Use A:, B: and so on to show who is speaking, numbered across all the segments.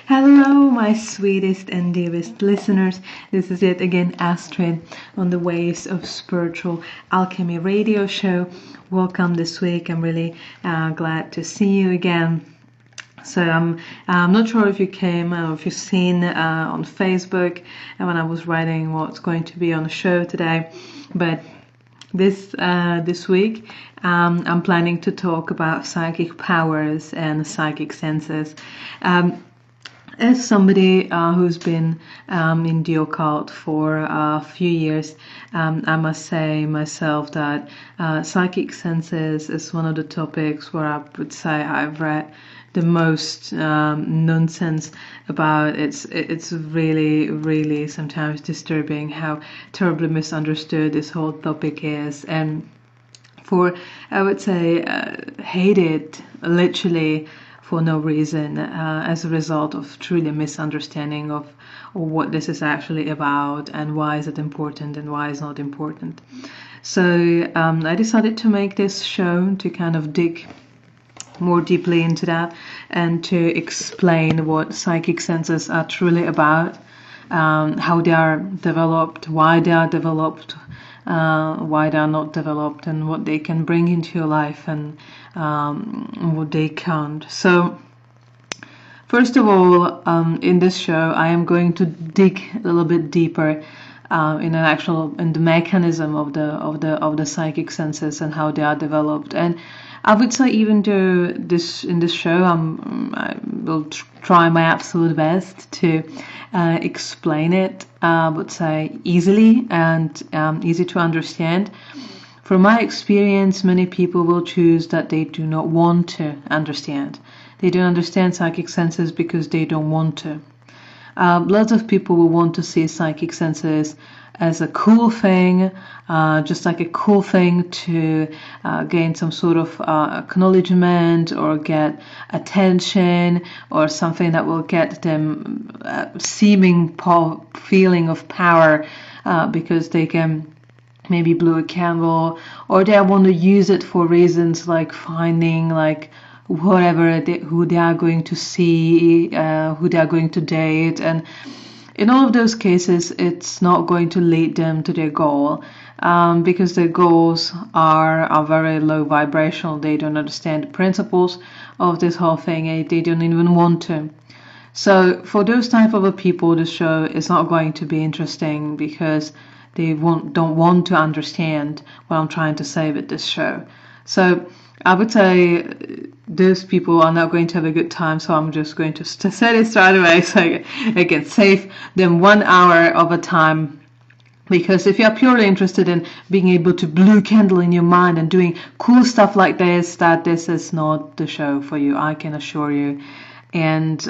A: Hello, my sweetest and dearest listeners. This is yet again Astrid on the Waves of Spiritual Alchemy radio show. Welcome this week. I'm really glad to see you again. So I'm not sure if you came or if you've seen on Facebook when I was writing what's going to be on the show today, but this week I'm planning to talk about psychic powers and psychic senses. As somebody who's been in the occult for a few years, I must say myself that psychic senses is one of the topics where I would say I've read the most nonsense about. It's really sometimes disturbing how terribly misunderstood this whole topic is, and I would say hated literally for no reason, as a result of truly misunderstanding of what this is actually about and why is it important and why it's not important. So I decided to make this show to kind of dig more deeply into that and to explain what psychic senses are truly about, how they are developed, why they are developed, why they are not developed, and what they can bring into your life and what they can't. So first of all, in this show I am going to dig a little bit deeper in the mechanism of the psychic senses and how they are developed. And I would say, even though in this show I will try my absolute best to explain it, I would say easily and easy to understand. From my experience, many people will choose that they do not want to understand. They don't understand psychic senses because they don't want to. Lots of people will want to see psychic senses as a cool thing, just like a cool thing to gain some sort of acknowledgement or get attention, or something that will get them seeming feeling of power because they can maybe blow a candle, or they want to use it for reasons like finding like who they are going to see, who they are going to date. And in all of those cases, it's not going to lead them to their goal, because their goals are very low vibrational. They don't understand the principles of this whole thing, and they don't even want to. So for those type of people, the show is not going to be interesting because they don't want to understand what I'm trying to say with this show. So I would say those people are not going to have a good time, so I'm just going to say this right away so I can save them 1 hour of a time. Because if you're purely interested in being able to blow a candle in your mind and doing cool stuff like this, that this is not the show for you, I can assure you. And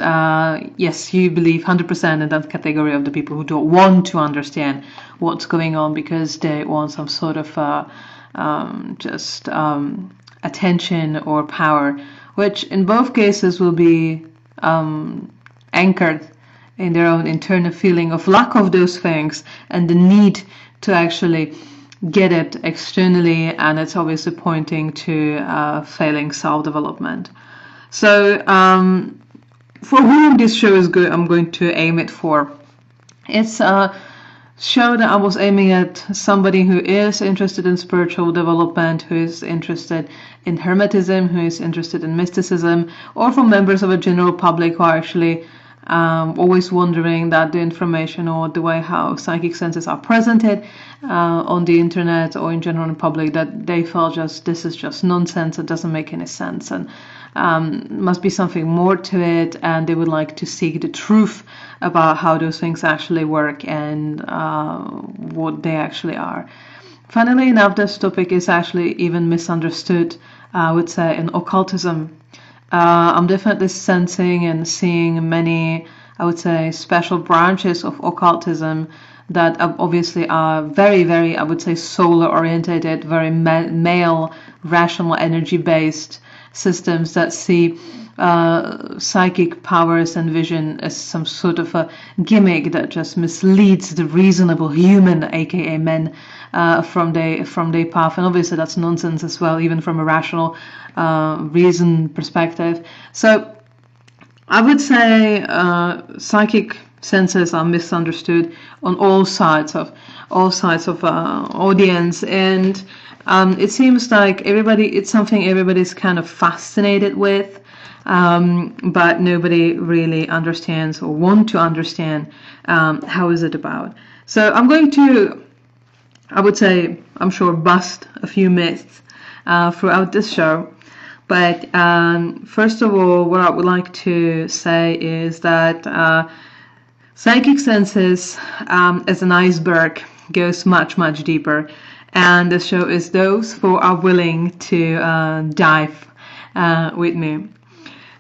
A: yes, you believe 100% in that category of the people who don't want to understand what's going on because they want some sort of attention or power, which in both cases will be anchored in their own internal feeling of lack of those things and the need to actually get it externally, and it's obviously pointing to failing self-development. So for whom this show is good, I'm going to aim it for. It's a show that I was aiming at somebody who is interested in spiritual development, who is interested in hermetism, who is interested in mysticism, or for members of a general public who are actually always wondering that the information or the way how psychic senses are presented on the internet or in general in public, that they felt this is just nonsense, it doesn't make any sense, and must be something more to it, and they would like to seek the truth about how those things actually work and what they actually are. Funnily enough, this topic is actually even misunderstood, I would say, in occultism. I'm definitely sensing and seeing many, I would say, special branches of occultism that obviously are very, very, I would say, solar orientated, very male, rational, energy based systems that see psychic powers and vision as some sort of a gimmick that just misleads the reasonable human, aka men, from their path. And obviously that's nonsense as well, even from a rational reason perspective. So I would say psychic senses are misunderstood on all sides of audience, and it seems like it's something everybody's kind of fascinated with, but nobody really understands or want to understand how is it about. So I'm going to, I would say, I'm sure, bust a few myths throughout this show. But first of all, what I would like to say is that psychic senses, as an iceberg, goes much, much deeper. And the show is those who are willing to dive with me.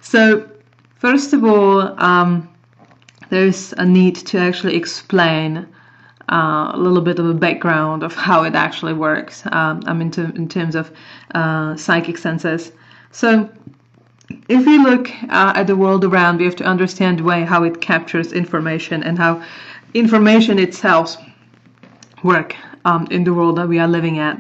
A: So, first of all, there's a need to actually explain a little bit of a background of how it actually works. In terms of psychic senses. So, if we look at the world around, we have to understand the way how it captures information and how information itself work in the world that we are living at.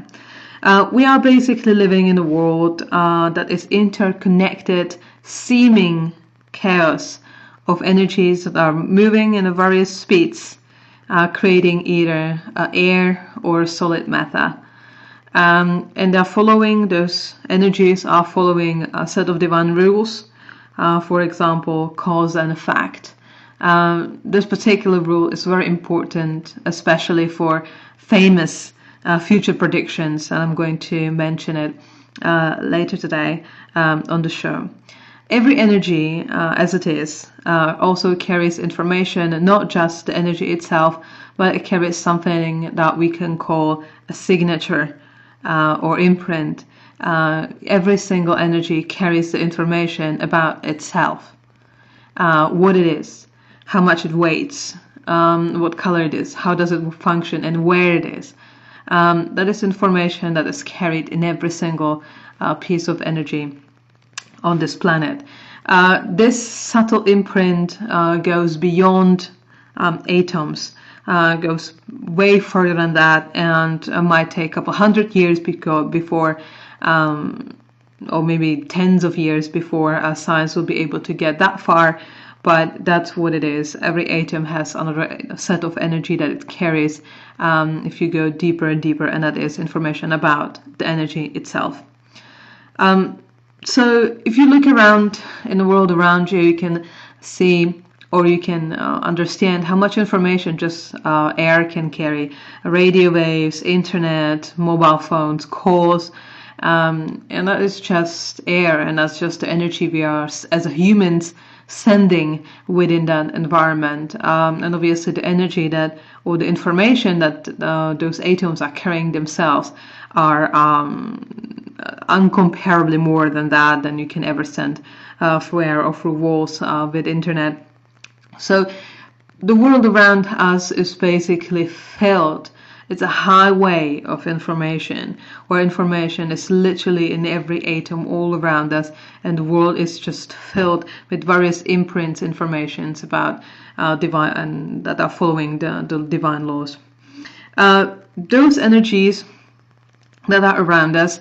A: We are basically living in a world that is interconnected, seeming chaos of energies that are moving in various speeds, creating either air or solid matter. And they're following, those energies are following a set of divine rules, for example, cause and effect. This particular rule is very important, especially for famous future predictions, and I'm going to mention it later today on the show. Every energy, as it is, also carries information, not just the energy itself, but it carries something that we can call a signature or imprint. Every single energy carries the information about itself, what it is, how much it weighs, what color it is, how does it function, and where it is. That is information that is carried in every single piece of energy on this planet. This subtle imprint goes beyond atoms, goes way further than that, and might take a couple hundred years before, or maybe tens of years before science will be able to get that far. But that's what it is. Every atom has another set of energy that it carries if you go deeper and deeper, and that is information about the energy itself. So if you look around in the world around you, you can see, or you can understand how much information just air can carry. Radio waves, internet, mobile phones, calls, and that is just air, and that's just the energy we are, as humans, sending within that environment. And obviously the energy that, or the information that those atoms are carrying themselves are uncomparably more than you can ever send through air or through walls with internet. So the world around us is basically filled. It's a highway of information, where information is literally in every atom all around us, and the world is just filled with various imprints, informations about divine, and that are following the divine laws. Those energies that are around us,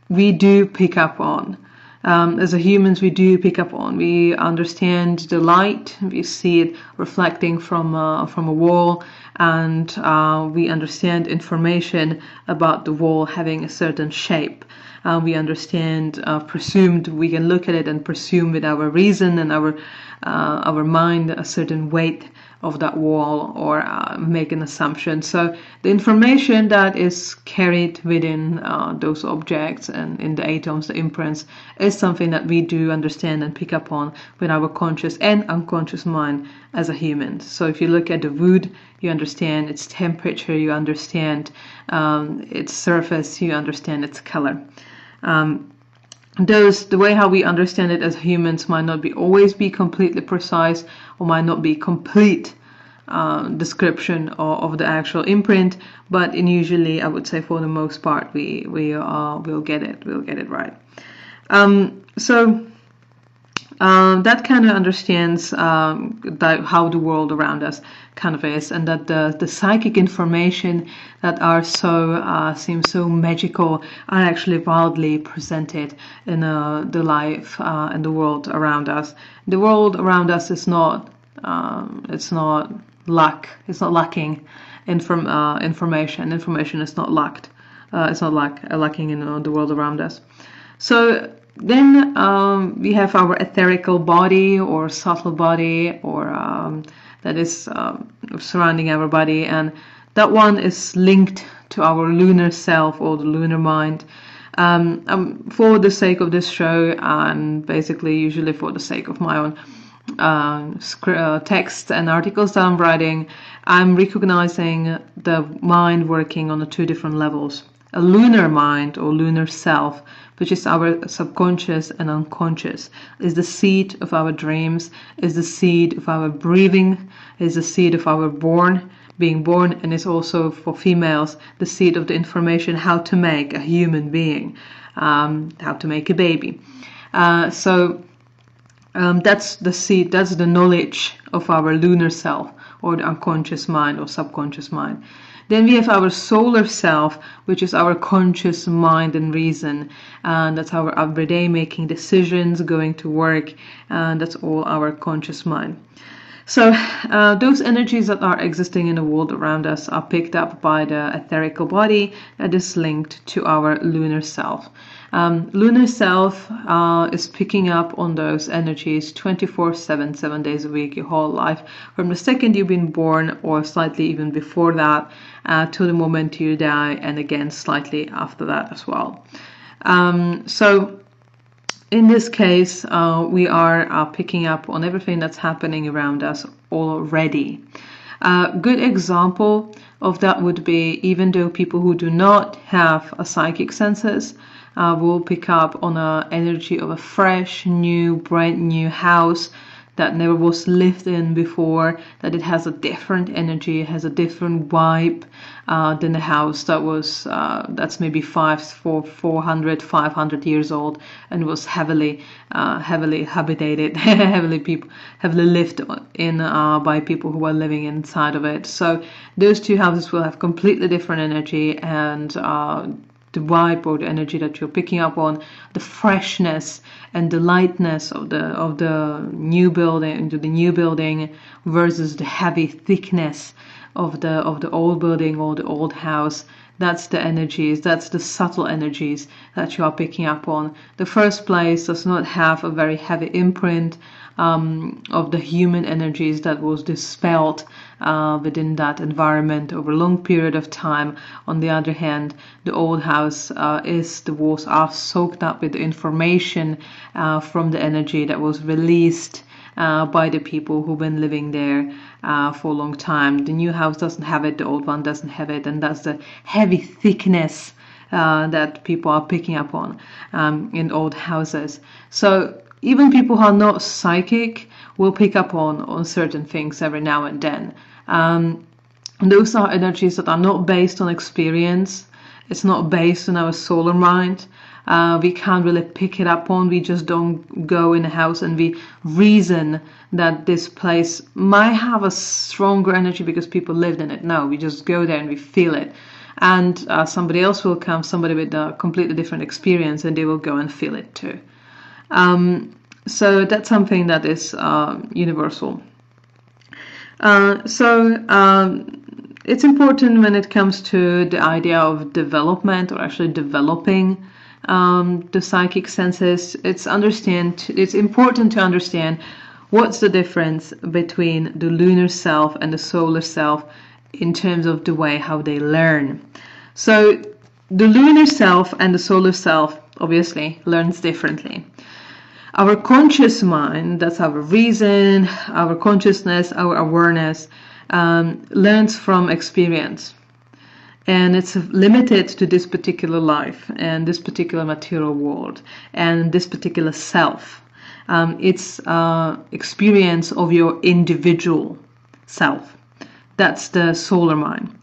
A: we do pick up on. As humans, we do pick up on. We understand the light. We see it reflecting from a wall, and we understand information about the wall having a certain shape. We understand, presumed. We can look at it and presume with our reason and our mind a certain weight of that wall, or make an assumption. So the information that is carried within those objects and in the atoms, the imprints, is something that we do understand and pick up on with our conscious and unconscious mind as a human. So if you look at the wood, you understand its temperature, you understand its surface, you understand its color. The way how we understand it as humans might not always be completely precise, or might not be complete description of the actual imprint, but usually, I would say, for the most part, we'll get it right. So that kind of understands how the world around us kind of is, and that the psychic information that are so seem so magical are actually wildly presented in the life and the world around us. The world around us is not it's not lacking information. Information is not lacked. It's not lacking in the world around us. So then we have our etherical body or subtle body, or that is surrounding our body, and that one is linked to our lunar self or the lunar mind. For the sake of this show, and basically usually for the sake of my own texts and articles that I'm writing, I'm recognizing the mind working on the two different levels. A lunar mind or lunar self, which is our subconscious and unconscious, is the seed of our dreams, is the seed of our breathing, is the seed of our being born, and is also for females the seed of the information how to make a human being, how to make a baby. So that's the seed, that's the knowledge of our lunar self or the unconscious mind or subconscious mind. Then we have our solar self, which is our conscious mind and reason. And that's our everyday making decisions, going to work, and that's all our conscious mind. So those energies that are existing in the world around us are picked up by the etherical body that is linked to our lunar self. Lunar self is picking up on those energies 24/7, 7 days a week, your whole life, from the second you've been born, or slightly even before that, to the moment you die, and again slightly after that as well. So in this case, we are picking up on everything that's happening around us already. A good example of that would be, even though people who do not have a psychic senses will pick up on an energy of a fresh, new, brand new house that never was lived in before, that it has a different energy, it has a different vibe than the house that was that's maybe 400, 500 years old and was heavily habitated, heavily lived in by people who were living inside of it. So those two houses will have completely different energy, and the vibe or the energy that you're picking up on, the freshness and the lightness of the new building versus the heavy thickness of the old building or the old house. That's the energies, that's the subtle energies that you are picking up on. The first place does not have a very heavy imprint of the human energies that was dispelled within that environment over a long period of time. On the other hand, the old house the walls are soaked up with the information from the energy that was released by the people who've been living there for a long time. The new house doesn't have it, the old one doesn't have it, and that's the heavy thickness that people are picking up on in old houses. So even people who are not psychic will pick up on certain things every now and then. Those are energies that are not based on experience. It's not based on our solar mind. We can't really pick it up on. We just don't go in a house and we reason that this place might have a stronger energy because people lived in it. No, we just go there and we feel it. And somebody else will come, somebody with a completely different experience, and they will go and feel it too. So that's something that is universal. It's important when it comes to the idea of development, or actually developing the psychic senses. It's important to understand what's the difference between the lunar self and the solar self in terms of the way how they learn. So the lunar self and the solar self obviously learns differently. Our conscious mind, that's our reason, our consciousness, our awareness, learns from experience. And it's limited to this particular life and this particular material world and this particular self. It's experience of your individual self. That's the solar mind.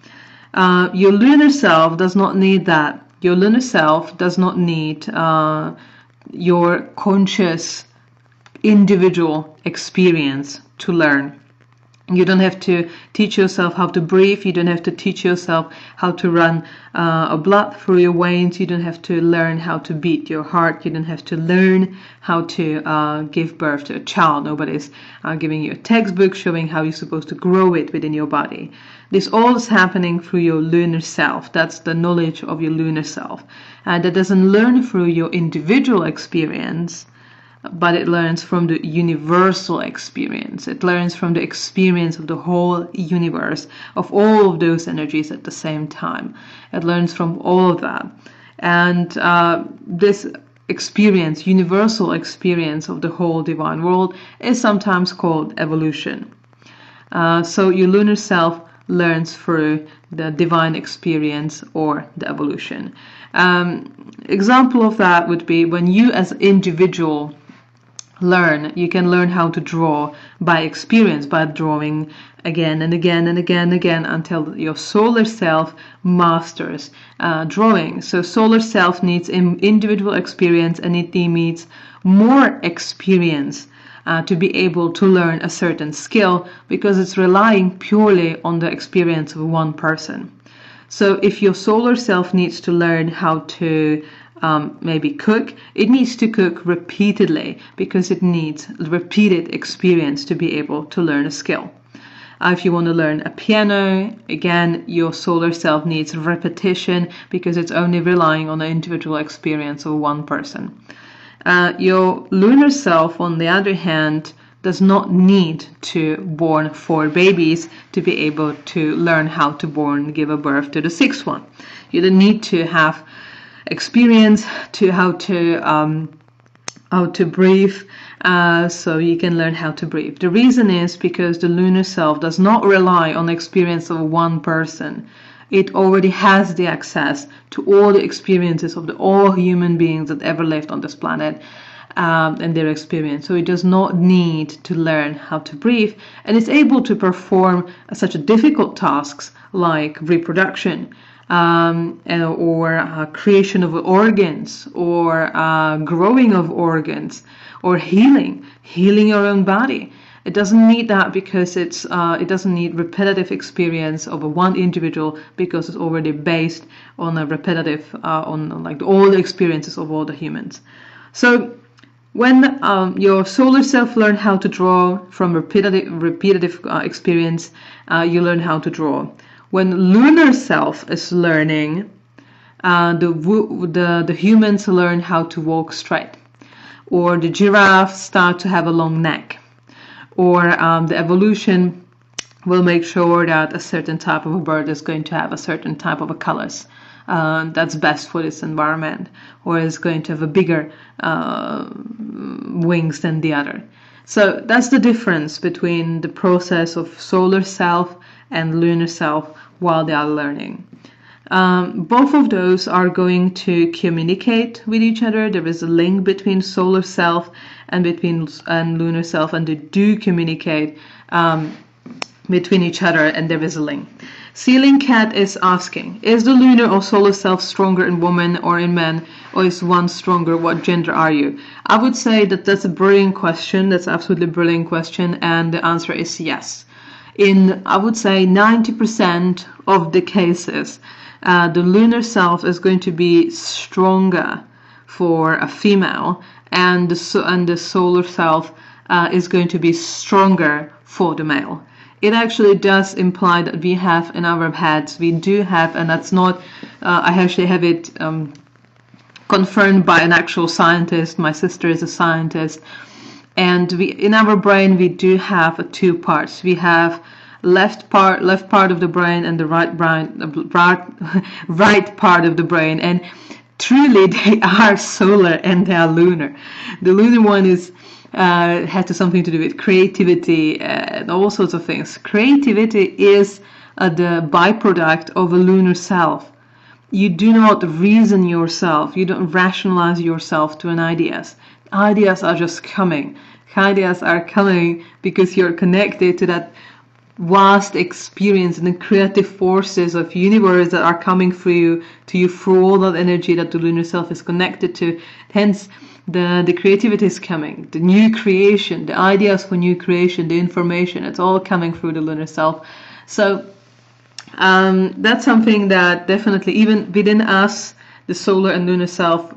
A: Your lunar self does not need that. Your lunar self does not need your conscious individual experience to learn. You don't have to teach yourself how to breathe. You don't have to teach yourself how to run blood through your veins. You don't have to learn how to beat your heart. You don't have to learn how to give birth to a child. Nobody's giving you a textbook showing how you're supposed to grow it within your body. This all is happening through your lunar self. That's the knowledge of your lunar self. And that doesn't learn through your individual experience, but it learns from the universal experience. It learns from the experience of the whole universe, of all of those energies at the same time. It learns from all of that. And this experience, universal experience of the whole divine world, is sometimes called evolution. So your lunar self learns through the divine experience or the evolution. Example of that would be when you as an individual learn. You can learn how to draw by experience, by drawing again and again and again and again until your solar self masters drawing. So solar self needs individual experience, and it needs more experience to be able to learn a certain skill, because it's relying purely on the experience of one person. So if your solar self needs to learn how to maybe cook, it needs to cook repeatedly, because it needs repeated experience to be able to learn a skill. If you want to learn a piano, again, your solar self needs repetition, because it's only relying on the individual experience of one person. Your lunar self, on the other hand, does not need to born 4 babies to be able to learn how to give a birth to the 6th one. You don't need to have experience to how to breathe, so you can learn how to breathe. The reason is because the lunar self does not rely on the experience of one person. It already has the access to all the experiences of all human beings that ever lived on this planet, and their experience. So it does not need to learn how to breathe, and it's able to perform such difficult tasks like reproduction, or creation of organs, or growing of organs, or healing your own body. It doesn't need that, because it doesn't need repetitive experience of one individual, because it's already based on a repetitive, on like all the experiences of all the humans. So when your solar self learn how to draw from repetitive experience, you learn how to draw. When lunar self is learning, the humans learn how to walk straight, or the giraffes start to have a long neck, or the evolution will make sure that a certain type of a bird is going to have a certain type of a colors that's best for this environment, or is going to have a bigger wings than the other. So that's the difference between the process of solar self and lunar self while they are learning. Both of those are going to communicate with each other. There is a link between solar self and lunar self, and they do communicate between each other, and there is a link. Ceiling Cat is asking, is the lunar or solar self stronger in women or in men, or is one stronger? What gender are you? I would say that that's a brilliant question. That's absolutely a brilliant question, and the answer is yes. In, I would say, 90% of the cases, the lunar self is going to be stronger for a female, and the solar self is going to be stronger for the male. It actually does imply that we have in our heads, we do have, and that's not, I actually have it confirmed by an actual scientist. My sister is a scientist, and in our brain we do have 2 parts. We have left part of the brain and the right part of the brain, and truly they are solar and they are lunar. The lunar one is has something to do with creativity and all sorts of things. Creativity is the byproduct of a lunar self. You do not reason yourself. You don't rationalize yourself to an ideas. Ideas are just coming. Ideas are coming because you're connected to that vast experience and the creative forces of universe that are coming through to you through all that energy that the lunar self is connected to. Hence, the creativity is coming, the new creation, the ideas for new creation, the information, it's all coming through the lunar self. So that's something that definitely, even within us, the solar and lunar self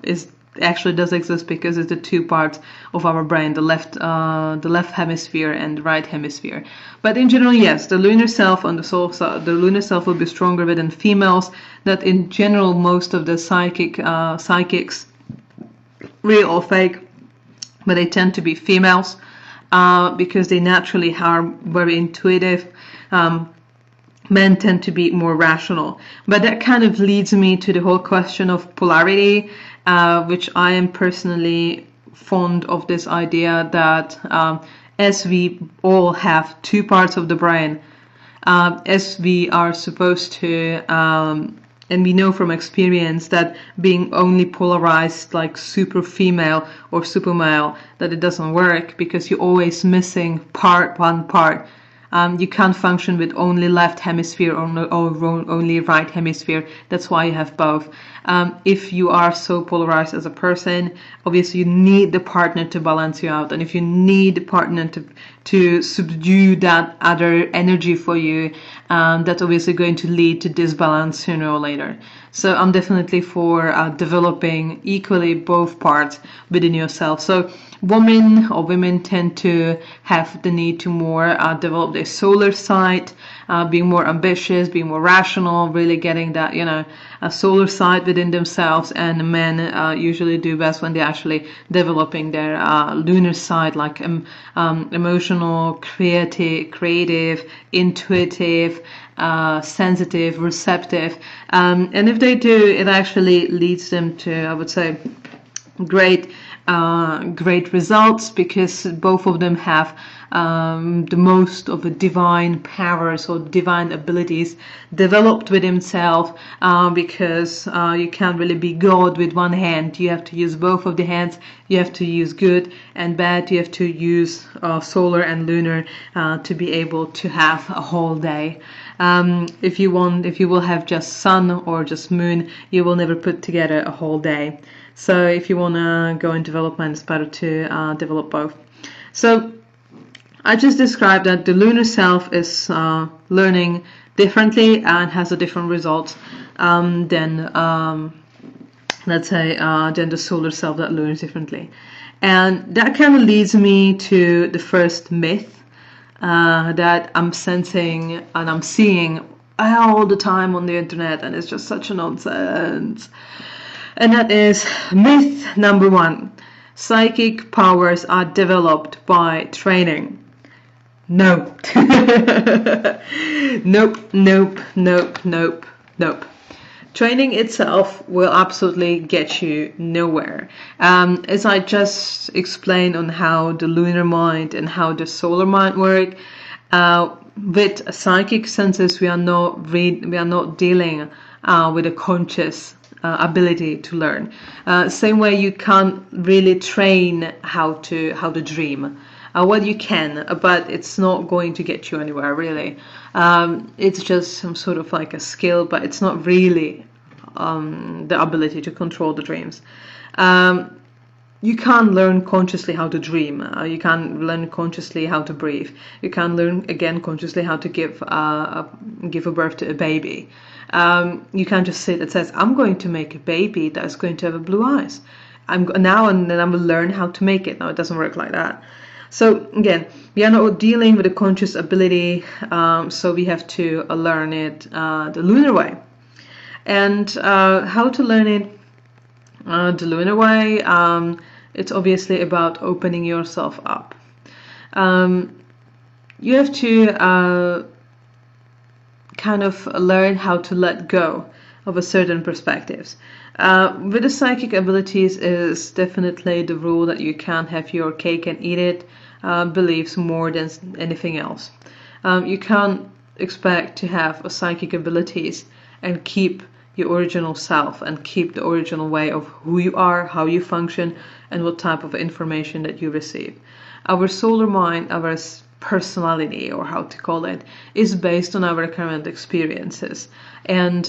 A: actually does exist, because it's the two parts of our brain, the left hemisphere and the right hemisphere. But in general, yes, the lunar self and the lunar self will be stronger within females. That in general, most of the psychics, real or fake, but they tend to be females, because they naturally are very intuitive. Men tend to be more rational. But that kind of leads me to the whole question of polarity, which I am personally fond of this idea that as we all have two parts of the brain, as we are supposed to, and we know from experience that being only polarized like super female or super male, that it doesn't work, because you're always missing one part. You can't function with only left hemisphere or only right hemisphere. That's why you have both. If you are so polarized as a person, obviously you need the partner to balance you out. And if you need the partner to subdue that other energy for you, that's obviously going to lead to disbalance sooner or later. So I'm definitely for developing equally both parts within yourself. So women tend to have the need to more develop their solar side, being more ambitious, being more rational, really getting that, a solar side within themselves. And men usually do best when they're actually developing their lunar side, like emotional, creative, intuitive, sensitive, receptive. And if they do, it actually leads them to, I would say, great results, because both of them have the most of the divine powers or divine abilities developed with himself, because you can't really be God with one hand. You have to use both of the hands. You have to use good and bad. You have to use solar and lunar to be able to have a whole day. If you will have just sun or just moon, you will never put together a whole day. So if you want to go in development, it's better to develop both. So I just described that the lunar self is learning differently and has a different results than let's say than the solar self that learns differently. And that kind of leads me to the first myth that I'm sensing and I'm seeing all the time on the internet, and it's just such a nonsense. And that is myth number 1. Psychic powers are developed by training. No. Nope. Training itself will absolutely get you nowhere. As I just explained on how the lunar mind and how the solar mind work, with psychic senses we are not dealing with a conscious ability to learn. Same way you can't really train how to dream. Well, you can, but it's not going to get you anywhere, really. It's just some sort of like a skill, but it's not really the ability to control the dreams. You can't learn consciously how to dream. You can't learn consciously how to breathe. You can't learn, again, consciously how to give a birth to a baby. You can't just sit and says, I'm going to make a baby that's going to have blue eyes. I'm going to learn how to make it. No, it doesn't work like that. So again, we are not dealing with a conscious ability, so we have to learn it the lunar way. And how to learn it the lunar way, it's obviously about opening yourself up. You have to kind of learn how to let go of a certain perspectives. With the psychic abilities is definitely the rule that you can't have your cake and eat it beliefs more than anything else. You can't expect to have a psychic abilities and keep your original self and keep the original way of who you are, how you function, and what type of information that you receive. Our solar mind, our personality, or how to call it, is based on our current experiences. And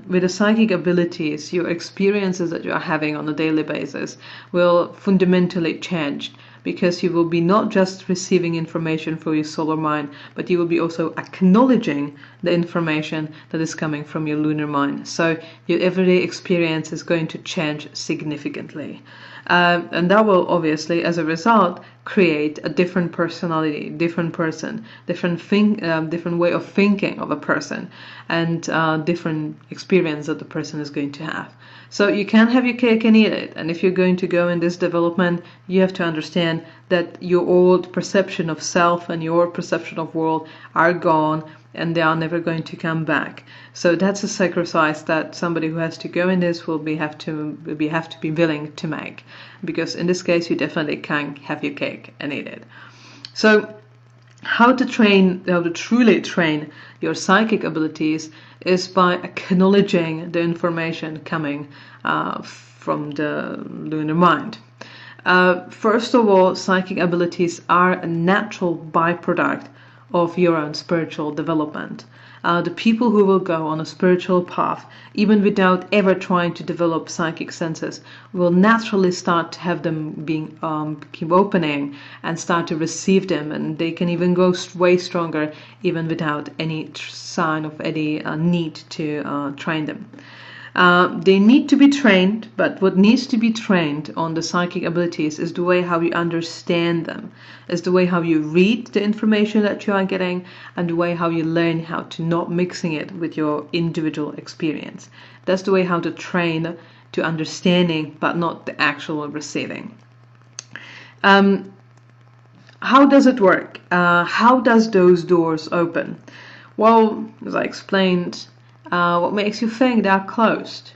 A: with the psychic abilities, your experiences that you are having on a daily basis will fundamentally change, because you will be not just receiving information from your solar mind, but you will be also acknowledging the information that is coming from your lunar mind. So your everyday experience is going to change significantly. And that will obviously, as a result, create a different personality, different person, different way of thinking of a person, and different experience that the person is going to have. So you can't have your cake and eat it. And if you're going to go in this development, you have to understand that your old perception of self and your perception of world are gone, and they are never going to come back. So that's a sacrifice that somebody who has to go in this will have to be willing to make, because in this case you definitely can't have your cake and eat it. So how to truly train your psychic abilities is by acknowledging the information coming from the lunar mind. First of all, psychic abilities are a natural byproduct of your own spiritual development. The people who will go on a spiritual path, even without ever trying to develop psychic senses, will naturally start to have them keep opening and start to receive them, and they can even go way stronger even without any sign of any need to train them. They need to be trained, but what needs to be trained on the psychic abilities is the way how you understand them, is the way how you read the information that you are getting, and the way how you learn how to not mixing it with your individual experience. That's the way how to train to understanding, but not the actual receiving. How does it work? How does those doors open? Well, as I explained, what makes you think they are closed?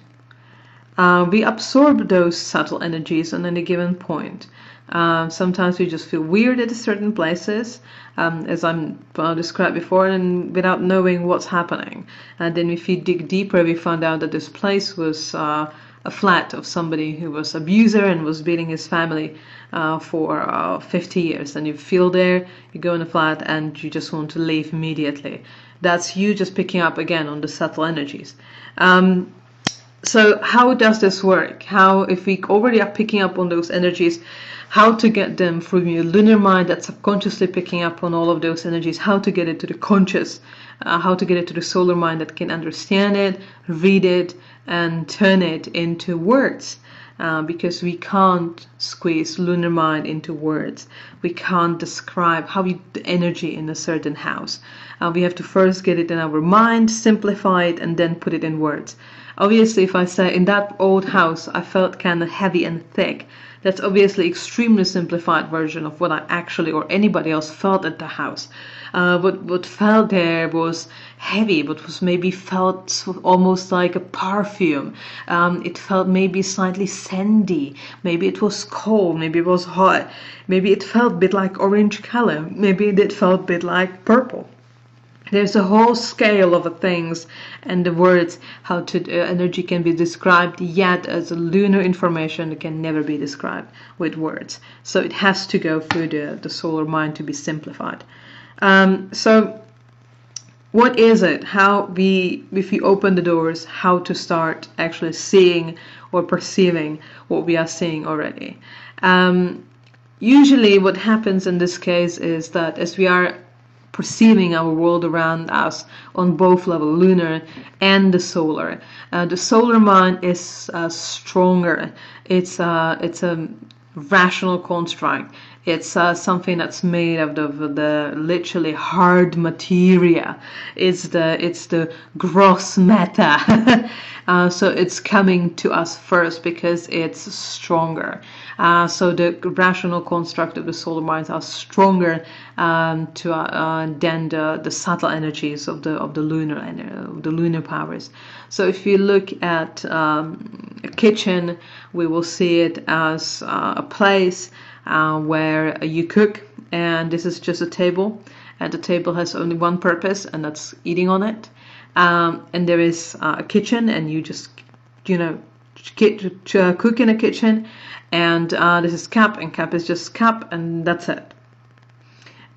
A: We absorb those subtle energies on any given point. Sometimes we just feel weird at certain places, as I'm described before, and without knowing what's happening. And then if you dig deeper, we found out that this place was a flat of somebody who was an abuser and was beating his family for 50 years. And you feel there, you go in a flat, and you just want to leave immediately. That's you just picking up again on the subtle energies. So how does this work? How, if we already are picking up on those energies, how to get them from your lunar mind that's subconsciously picking up on all of those energies, how to get it to the conscious, how to get it to the solar mind that can understand it, read it, and turn it into words. Because we can't squeeze lunar mind into words. We can't describe the energy in a certain house. We have to first get it in our mind, simplify it, and then put it in words. Obviously, if I say in that old house I felt kind of heavy and thick, that's obviously extremely simplified version of what I actually or anybody else felt at the house. What felt there was heavy, but was maybe felt almost like a perfume. It felt maybe slightly sandy. Maybe it was cold. Maybe it was hot. Maybe it felt a bit like orange color. Maybe it felt a bit like purple. There's a whole scale of things and the words how energy can be described, yet as a lunar information it can never be described with words. So it has to go through the solar mind to be simplified. So what is it? If we open the doors, how to start actually seeing or perceiving what we are seeing already? Usually what happens in this case is that as we are perceiving our world around us on both level, lunar and the solar mind is stronger. It's a rational construct. It's something that's made out of the literally hard materia. It's the gross matter. So it's coming to us first because it's stronger. So the rational construct of the solar minds are stronger than the subtle energies of the lunar powers. So if you look at a kitchen, we will see it as a place where you cook, and this is just a table, and the table has only one purpose, and that's eating on it. And there is a kitchen, and you just cook in a kitchen, and this is cup, and cup is just cup, and that's it.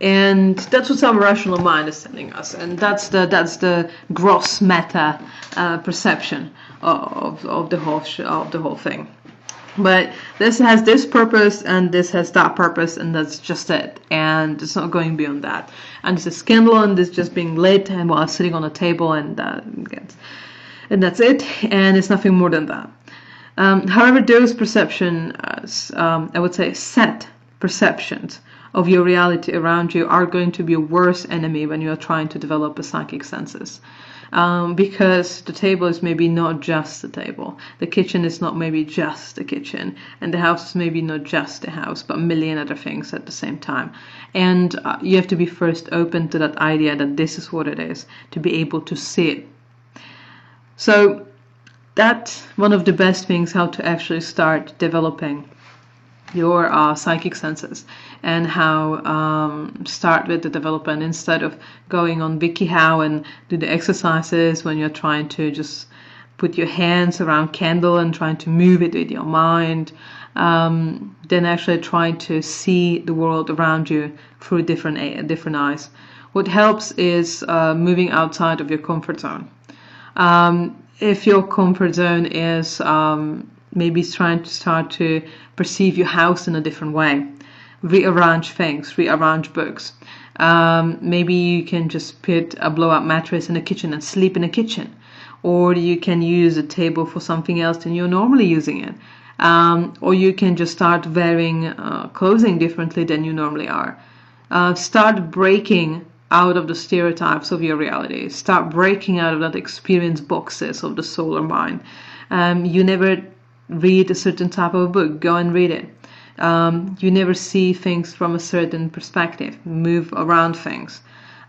A: And that's what our rational mind is telling us, and that's the gross meta perception of the whole thing. But this has this purpose, and this has that purpose, and that's just it. And it's not going beyond that. And it's a candle, and it's just being lit, and while sitting on a table, and that's it. And it's nothing more than that. However, those perceptions, I would say, set perceptions of your reality around you are going to be a worse enemy when you are trying to develop a psychic senses. Because the table is maybe not just the table, the kitchen is not maybe just the kitchen, and the house is maybe not just the house, but a million other things at the same time. And you have to be first open to that idea that this is what it is, to be able to see it. So that's one of the best things, how to actually start developing your psychic senses, and how start with the development instead of going on WikiHow and do the exercises when you're trying to just put your hands around candle and trying to move it with your mind. Then actually trying to see the world around you through different eyes. What helps is moving outside of your comfort zone. If your comfort zone is maybe trying to start to perceive your house in a different way, rearrange things, rearrange books. Maybe you can just put a blow-up mattress in the kitchen and sleep in the kitchen, or you can use a table for something else than you're normally using it. Or you can just start wearing clothing differently than you normally are. Start breaking out of the stereotypes of your reality. Start breaking out of that experience boxes of the soul or mind. You never read a certain type of book, go and read it. You never see things from a certain perspective, move around things,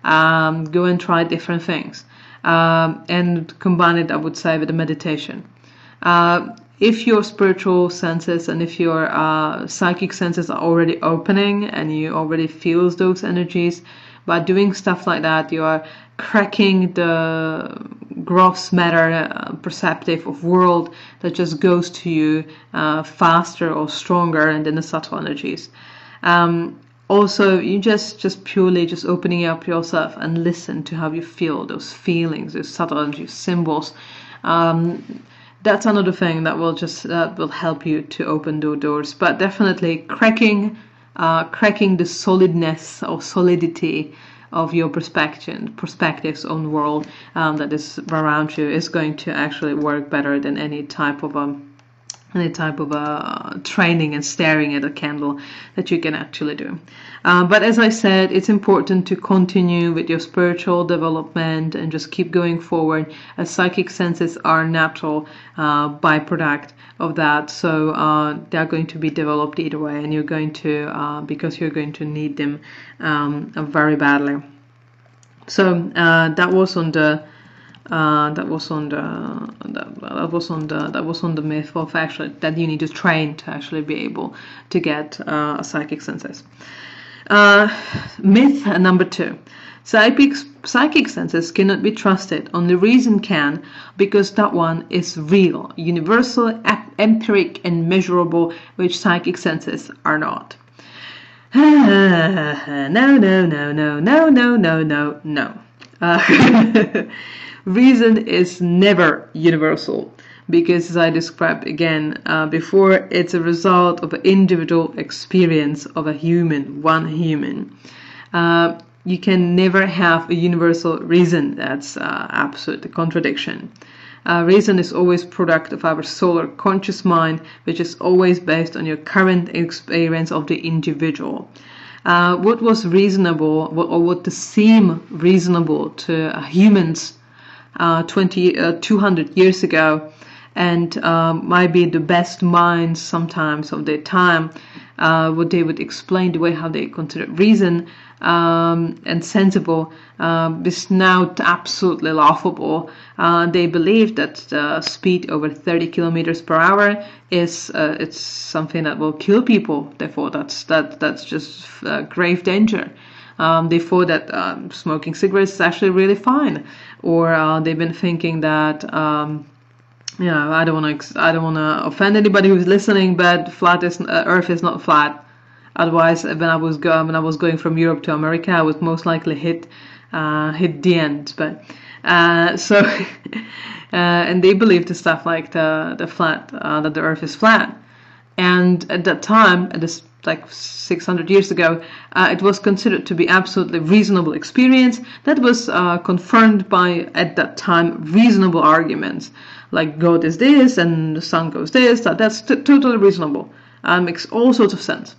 A: go and try different things, and combine it, I would say, with a meditation. If your spiritual senses and if your psychic senses are already opening and you already feel those energies, by doing stuff like that, you are cracking the gross matter perceptive of world that just goes to you faster or stronger than the subtle energies. Also, you just purely just opening up yourself and listen to how you feel, those feelings, those subtle energies, symbols. That's another thing that will help you to open those doors. But definitely cracking the solidness or solidity of your perspectives on the world that is around you is going to actually work better than any type of training and staring at a candle that you can actually do. But as I said, it's important to continue with your spiritual development and just keep going forward, as psychic senses are natural byproduct of that. So they're going to be developed either way, and you're going to because you're going to need them very badly. So that was on the myth of actually that you need to train to actually be able to get psychic senses. Myth number 2. Psychic senses cannot be trusted. Only reason can, because that one is real, universal, empiric, and measurable, which psychic senses are not. No. Reason is never universal, because as I described again before, it's a result of an individual experience of one human. You can never have a universal reason. That's absolute contradiction. Reason is always product of our solar conscious mind, which is always based on your current experience of the individual. What was reasonable, or what seemed reasonable to humans 200 years ago, and might be the best minds sometimes of their time, what they would explain, the way how they consider reason and sensible, is now absolutely laughable. They believe that speed over 30 kilometers per hour is it's something that will kill people. Therefore, that's just grave danger. They thought that smoking cigarettes is actually really fine, or they've been thinking that I don't want to offend anybody who's listening, but Earth is not flat. Otherwise, when I was going from Europe to America, I would most likely hit the end. But and they believed the stuff like that the Earth is flat. And at that time, at this like 600 years ago, it was considered to be absolutely reasonable experience that was confirmed by, at that time, reasonable arguments. Like God is this and the sun goes this, that's totally reasonable. Makes all sorts of sense.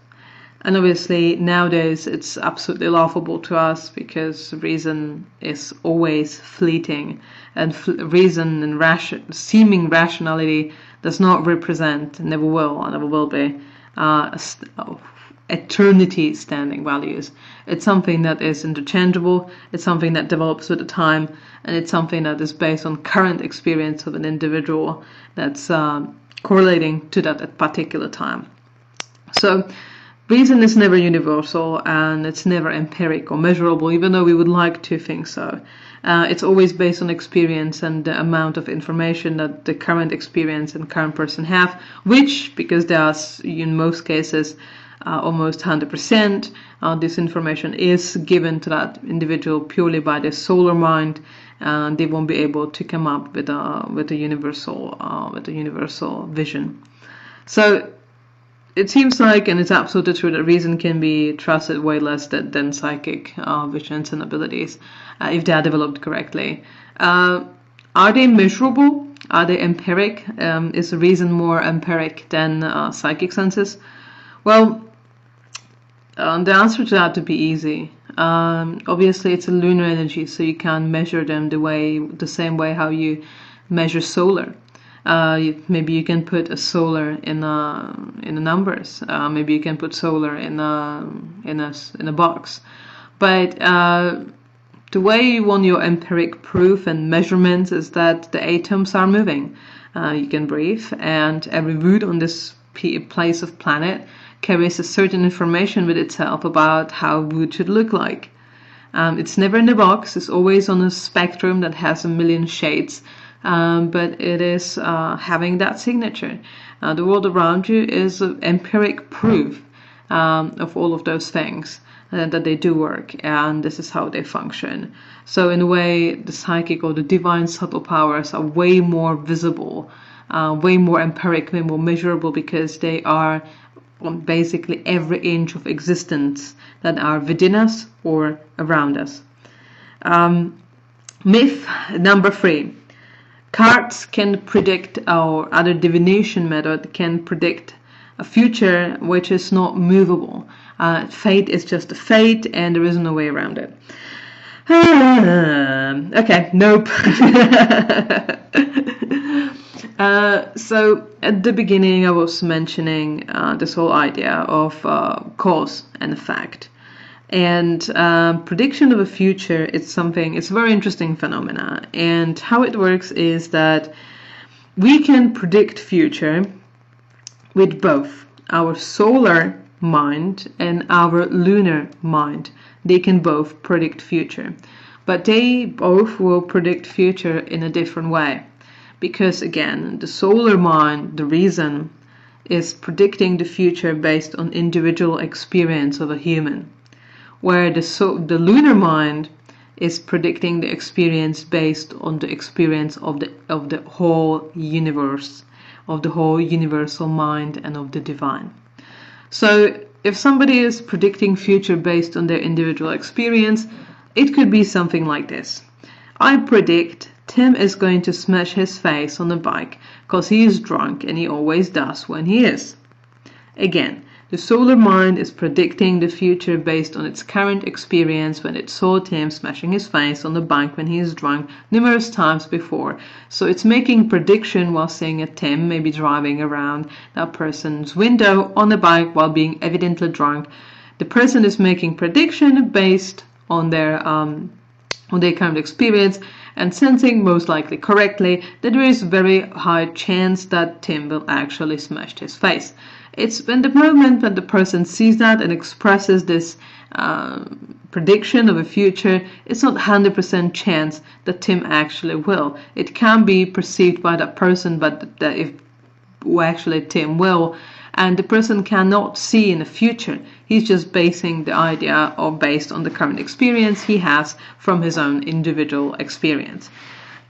A: And obviously nowadays it's absolutely laughable to us because reason is always fleeting, and reason and seeming rationality does not represent, never will be, eternity standing values. It's something that is interchangeable, it's something that develops with the time, and it's something that is based on current experience of an individual that's correlating to that at particular time. So reason is never universal, and it's never empiric or measurable, even though we would like to think so. It's always based on experience and the amount of information that the current experience and current person have, which, because they are in most cases almost 100%, this information is given to that individual purely by their solar mind, and they won't be able to come up with a universal vision. So it seems like, and it's absolutely true, that reason can be trusted way less than psychic visions and abilities if they are developed correctly. Are they measurable? Are they empiric? Is reason more empiric than psychic senses? Well, the answer to that would be easy. Obviously, it's a lunar energy, so you can't measure them the same way how you measure solar. Maybe you can put a solar in the numbers. Maybe you can put solar in a box. But the way you want your empiric proof and measurements is that the atoms are moving. You can breathe, and every wood on this place of planet carries a certain information with itself about how wood should look like. It's never in a box. It's always on a spectrum that has a million shades. But it is having that signature. The world around you is empiric proof of all of those things, that they do work, and this is how they function. So in a way, the psychic or the divine subtle powers are way more visible, way more empiric, way more measurable, because they are on basically every inch of existence that are within us or around us. Myth number 3. Cards can predict, or other divination method can predict a future which is not movable. Fate is just a fate, and there is no way around it. Okay, nope. So at the beginning I was mentioning this whole idea of cause and effect. And prediction of a future, it's a very interesting phenomena. And how it works is that we can predict future with both our solar mind and our lunar mind. They can both predict future, but they both will predict future in a different way. Because again, the solar mind, the reason, is predicting the future based on individual experience of a human, where the lunar mind is predicting the experience based on the experience of the whole universe, of the whole universal mind, and of the divine. So if somebody is predicting future based on their individual experience, it could be something like this. I predict Tim is going to smash his face on the bike because he is drunk, and he always does when he is. Again, the solar mind is predicting the future based on its current experience when it saw Tim smashing his face on the bike when he is drunk numerous times before. So it's making prediction while seeing a Tim maybe driving around that person's window on the bike while being evidently drunk. The person is making prediction based on their current experience, and sensing, most likely correctly, that there is a very high chance that Tim will actually smash his face. It's when the moment when the person sees that and expresses this prediction of a future, it's not 100% chance that Tim actually will. It can be perceived by that person, but that if actually Tim will, and the person cannot see in the future. He's just basing the idea or based on the current experience he has from his own individual experience.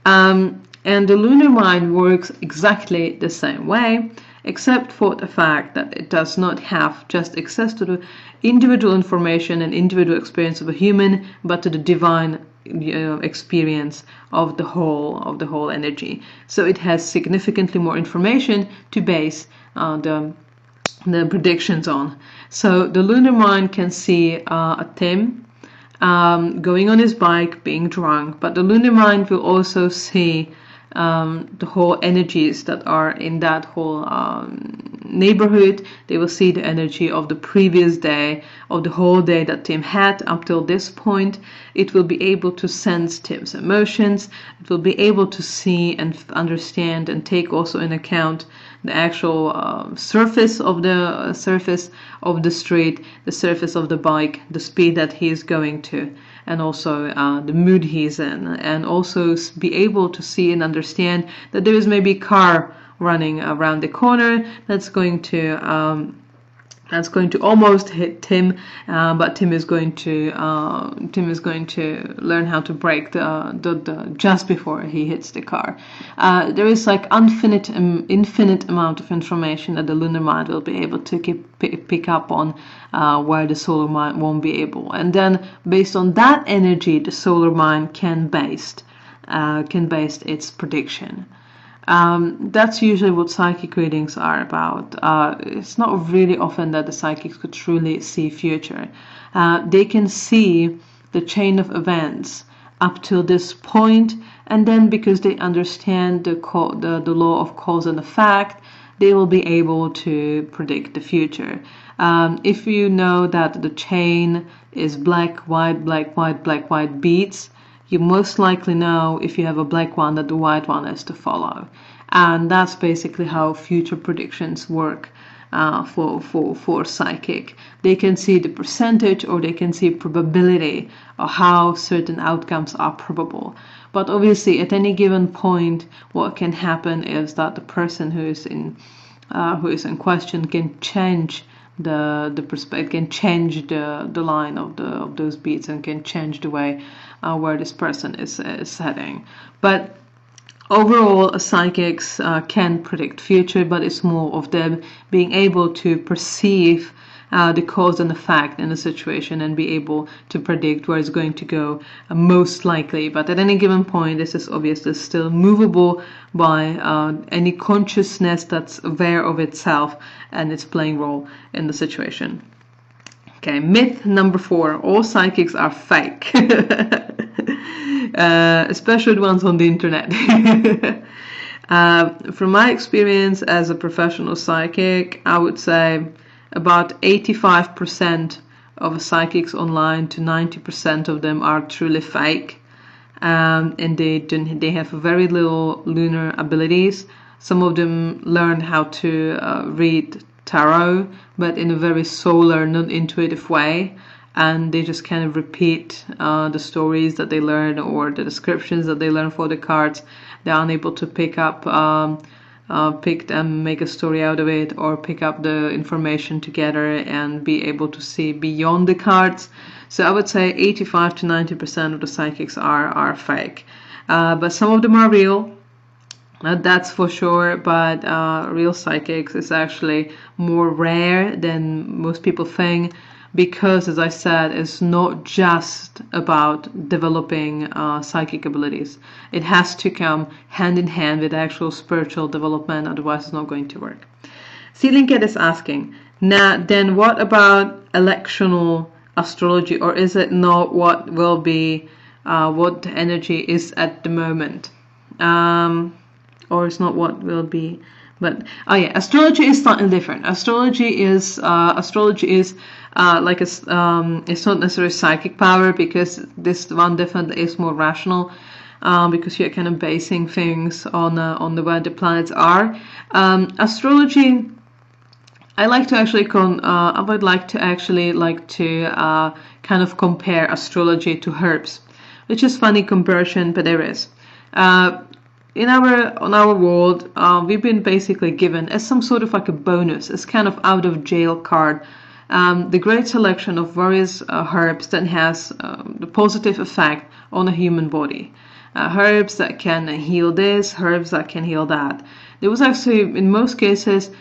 A: And the lunar mind works exactly the same way, except for the fact that it does not have just access to the individual information and individual experience of a human, but to the divine experience of the whole energy. So it has significantly more information to base the predictions on. So the lunar mind can see a Tim going on his bike, being drunk, but the lunar mind will also see the whole energies that are in that whole neighborhood. They will see the energy of the previous day, of the whole day that Tim had up till this point. It will be able to sense Tim's emotions. It will be able to see and understand and take also in account the actual surface of the street, the surface of the bike, the speed that he is going to, and also the mood he's in, and also be able to see and understand that there is maybe a car running around the corner that's going to almost hit Tim, but Tim is going to learn how to brake the just before he hits the car. There is like infinite amount of information that the lunar mind will be able to pick up on, where the solar mind won't be able. And then based on that energy, the solar mind can base its prediction. That's usually what psychic readings are about. It's not really often that the psychics could truly see future. They can see the chain of events up till this point, and then because they understand the law of cause and effect, they will be able to predict the future. If you know that the chain is black, white, black, white, black, white beads, you most likely know, if you have a black one, that the white one is to follow. And that's basically how future predictions work for psychic. They can see the percentage, or they can see probability of how certain outcomes are probable. But obviously at any given point, what can happen is that the person who is in question can change the perspective, can change the line of those beats, and can change the way where this person is heading. But overall, psychics can predict future, but it's more of them being able to perceive the cause and effect in a situation and be able to predict where it's going to go most likely. But at any given point, this is obviously still movable by any consciousness that's aware of itself and its playing role in the situation. Okay, myth number 4, all psychics are fake. Especially the ones on the internet. From my experience as a professional psychic, I would say about 85% of psychics online to 90% of them are truly fake, and they have very little lunar abilities. Some of them learn how to read tarot, but in a very solar, non-intuitive way, and they just kind of repeat the stories that they learn or the descriptions that they learn for the cards. They're unable to pick and make a story out of it, or pick up the information together and be able to see beyond the cards. So I would say 85 to 90% of the psychics are fake. But some of them are real. That's for sure, but real psychics is actually more rare than most people think, because, as I said, it's not just about developing psychic abilities. It has to come hand in hand with actual spiritual development, otherwise it's not going to work. Ceiling Cat is asking, now then what about electional astrology, or is it not what will be, what the energy is at the moment? Or it's not what will be, but astrology is slightly different. Astrology is like it's not necessarily psychic power, because this one definitely is more rational, because you're kind of basing things on the where the planets are. Astrology, I would like to actually kind of compare astrology to herbs, which is funny comparison, but there is. On our world, we've been basically given as some sort of like a bonus, as kind of out of jail card, the great selection of various herbs that has the positive effect on the human body. Herbs that can heal this, herbs that can heal that. There was actually, in most cases,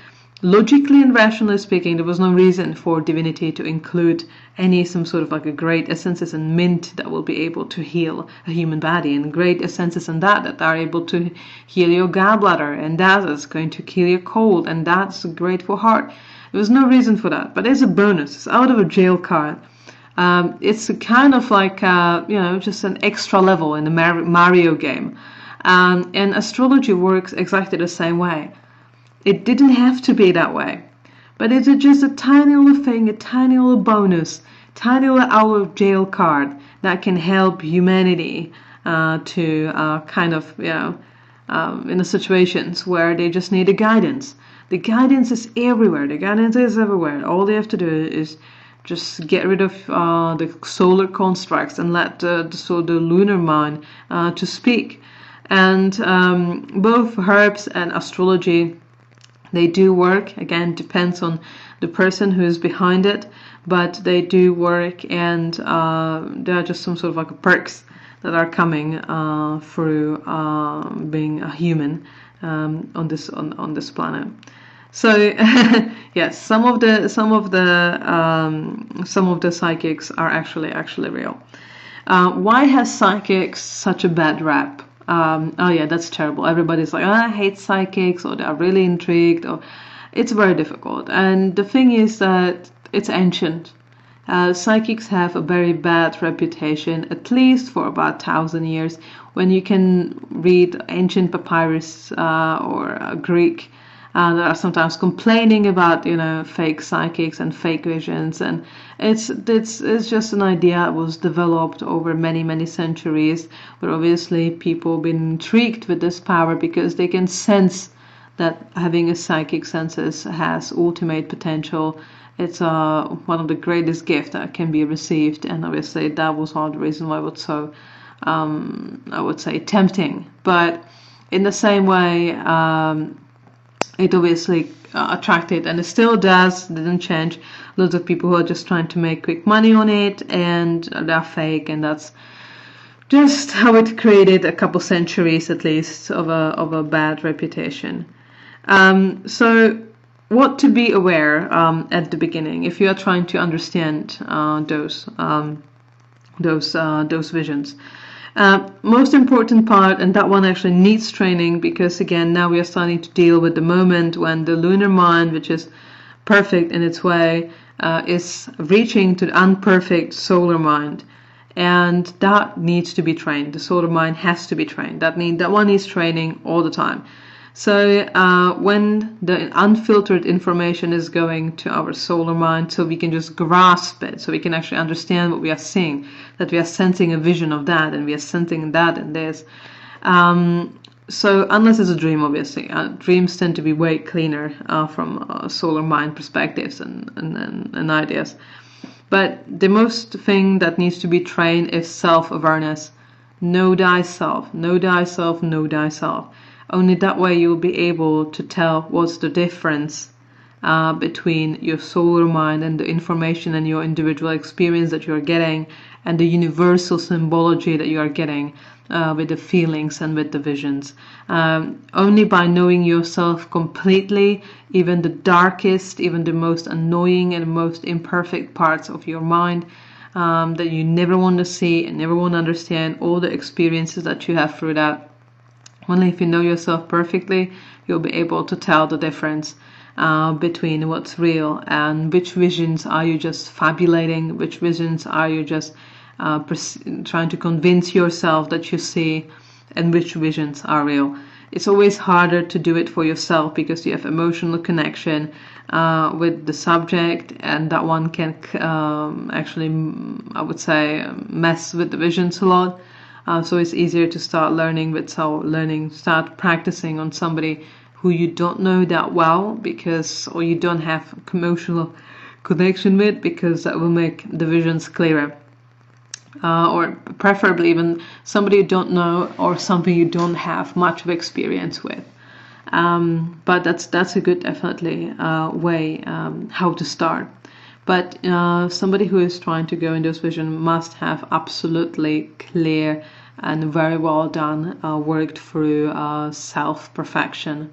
A: logically and rationally speaking, there was no reason for divinity to include some sort of like a great essences and mint that will be able to heal a human body, and great essences and that are able to heal your gallbladder, and that is going to kill your cold, and that's great for heart. There was no reason for that, but there's a bonus. It's out of a jail card. It's a kind of like just an extra level in the Mario game, and astrology works exactly the same way. It didn't have to be that way, but it's just a tiny little thing, a tiny little bonus, tiny little out of jail card that can help humanity to in the situations where they just need a guidance. The guidance is everywhere. The guidance is everywhere. All they have to do is just get rid of the solar constructs and let the lunar mind to speak. And both herbs and astrology, they do work. Again, depends on the person who is behind it, but they do work, and there are just some sort of like perks that are coming through being a human on this planet. So yes, some of the psychics are actually real. Why has psychics such a bad rap? Oh yeah, that's terrible. Everybody's like, I hate psychics, or they're really intrigued, or it's very difficult. And the thing is that it's ancient. Psychics have a very bad reputation, at least for about 1,000 years. When you can read ancient papyrus or Greek, that are sometimes complaining about fake psychics and fake visions, and it's just an idea that was developed over many centuries, where obviously people have been intrigued with this power because they can sense that having a psychic senses has ultimate potential. It's one of the greatest gifts that can be received, and obviously that was one of the reasons why it was so I would say tempting. But in the same way, it obviously attracted, and it still does, didn't change, lots of people who are just trying to make quick money on it, and they're fake, and that's just how it created a couple centuries at least of a bad reputation. So what to be aware at the beginning if you are trying to understand those visions. Most important part, and that one actually needs training, because again, now we are starting to deal with the moment when the lunar mind, which is perfect in its way, is reaching to the unperfect solar mind, and that needs to be trained. The solar mind has to be trained. That one needs training all the time. So when the unfiltered information is going to our solar mind, so we can just grasp it, so we can actually understand what we are seeing, that we are sensing a vision of that, and we are sensing that and this. So unless it's a dream, obviously, dreams tend to be way cleaner from solar mind perspectives and ideas. But the most thing that needs to be trained is self-awareness. Know thyself, know thyself, know thyself. Only that way you will be able to tell what's the difference between your solar mind and the information and your individual experience that you're getting, and the universal symbology that you are getting with the feelings and with the visions. Only by knowing yourself completely, even the darkest, even the most annoying and most imperfect parts of your mind that you never want to see and never want to understand, all the experiences that you have through that. Only if you know yourself perfectly, you'll be able to tell the difference between what's real and which visions are you just fabulating, which visions are you just trying to convince yourself that you see, and which visions are real. It's always harder to do it for yourself because you have emotional connection with the subject, and that one can actually, I would say, mess with the visions a lot. So it's easier to start start practicing on somebody who you don't know that well, or you don't have emotional connection with, because that will make the visions clearer. Or preferably even somebody you don't know, or something you don't have much of experience with. But that's a good, definitely, way how to start. But somebody who is trying to go in those visions must have absolutely clear and very well done, worked through self-perfection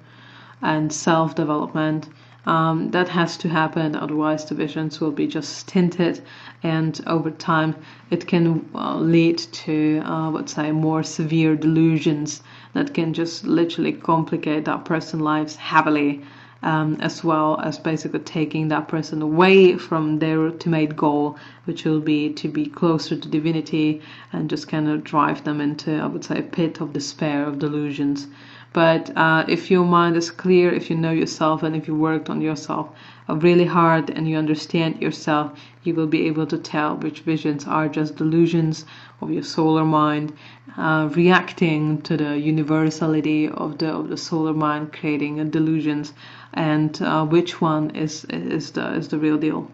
A: and self-development. That has to happen, otherwise the visions will be just tinted, and over time it can lead to, let's say, more severe delusions that can just literally complicate that person's lives heavily, as well as basically taking that person away from their ultimate goal, which will be to be closer to divinity, and just kind of drive them into, I would say, a pit of despair, of delusions. But if your mind is clear, if you know yourself, and if you worked on yourself really hard and you understand yourself, you will be able to tell which visions are just delusions of your solar mind, reacting to the universality of the solar mind, creating delusions, and which one is the real deal.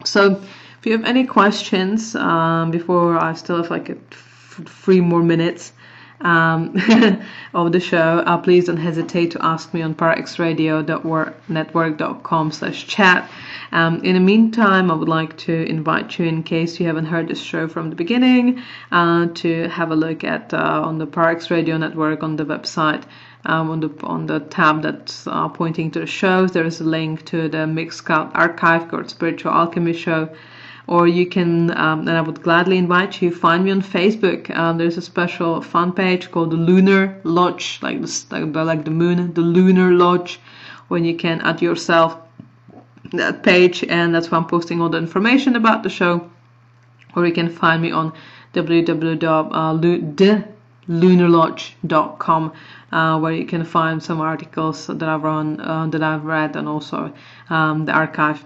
A: So if you have any questions, before I still have like 3 more minutes of the show, please don't hesitate to ask me on parxradio.network.com/chat. In the meantime, I would like to invite you, in case you haven't heard this show from the beginning, to have a look at on the Parx Radio Network, on the website, on the tab that's pointing to the shows. There is a link to the Mixcloud archive called Spiritual Alchemy Show. Or you can, and I would gladly invite you, find me on Facebook. There's a special fan page called the Lunar Lodge, like the moon, the Lunar Lodge, when you can add yourself that page, and that's where I'm posting all the information about the show. Or you can find me on www.thelunarlodge.com, where you can find some articles that I've run, that I've read, and also the archive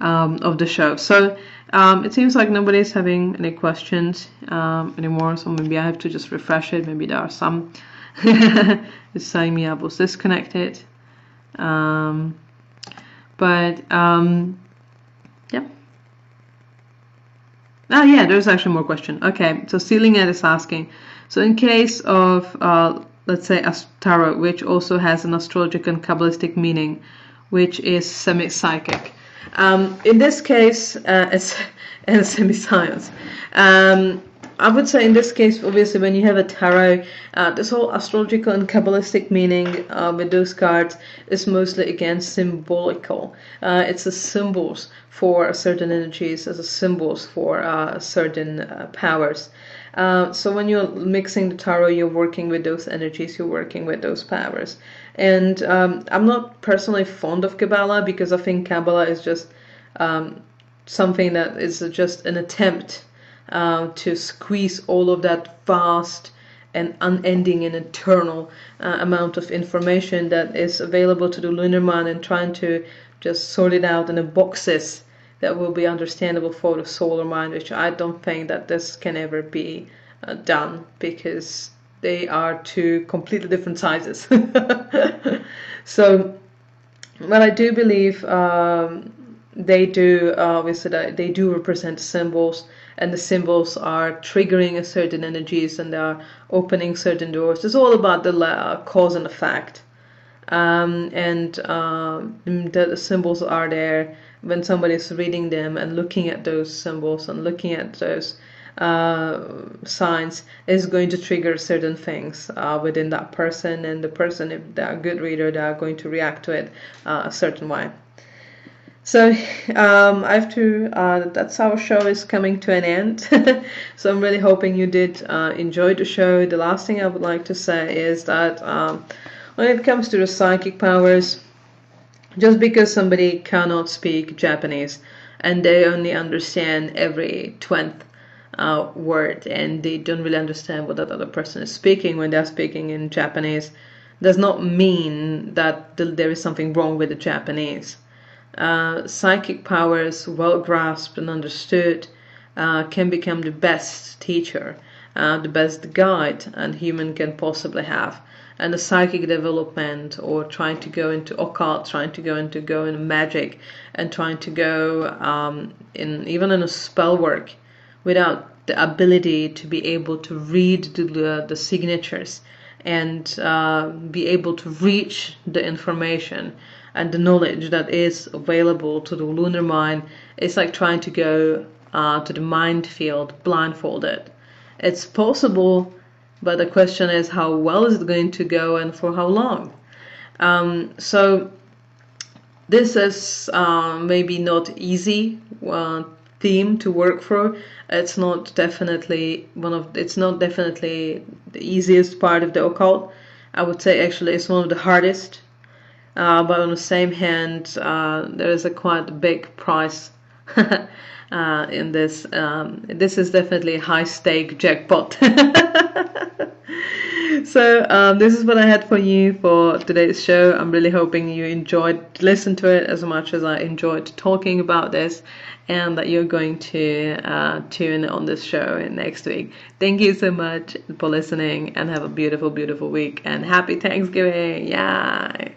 A: of the show. So it seems like nobody's having any questions anymore, so maybe I have to just refresh it. Maybe there are some. It's saying me I was disconnected, but yeah. Oh yeah, there's actually more question. Okay, so Sealing is asking, so in case of let's say a tarot, which also has an astrological and Kabbalistic meaning, which is semi-psychic. In this case, it's semi-science. I would say in this case, obviously, when you have a tarot, this whole astrological and Kabbalistic meaning with those cards is mostly, again, symbolical. It's a symbols for certain energies, as a symbols for certain powers. So when you're mixing the tarot, you're working with those energies, you're working with those powers. And I'm not personally fond of Kabbalah, because I think Kabbalah is just something that is just an attempt to squeeze all of that vast and unending and eternal amount of information that is available to the lunar mind, and trying to just sort it out in the boxes that will be understandable for the solar mind, which I don't think that this can ever be done, because they are two completely different sizes. So, but I do believe they do, obviously, they do represent symbols, and the symbols are triggering a certain energies, and they are opening certain doors. It's all about the cause and effect. The symbols are there when somebody is reading them and looking at those symbols and looking at those signs, is going to trigger certain things within that person, and the person, if they're a good reader, they are going to react to it a certain way. So I have to, that's our show is coming to an end. So I'm really hoping you did enjoy the show. The last thing I would like to say is that when it comes to the psychic powers, just because somebody cannot speak Japanese and they only understand every 20th word, and they don't really understand what that other person is speaking when they're speaking in Japanese, does not mean that there is something wrong with the Japanese. Psychic powers, well grasped and understood, can become the best teacher, the best guide a human can possibly have. And the psychic development, or trying to go into occult, trying to go into magic, and trying to go even in a spell work, without the ability to be able to read the signatures and be able to reach the information, and the knowledge that is available to the lunar mind. It's like trying to go to the mind field blindfolded. It's possible, but the question is how well is it going to go and for how long. So this is maybe not easy theme to work through. It's not definitely the easiest part of the occult. I would say actually it's one of the hardest. But on the same hand, there is a quite big price in this. This is definitely a high stake jackpot. So this is what I had for you for today's show. I'm really hoping you enjoyed listening to it as much as I enjoyed talking about this, and that you're going to tune on this show next week. Thank you so much for listening, and have a beautiful, beautiful week, and happy Thanksgiving. Yay!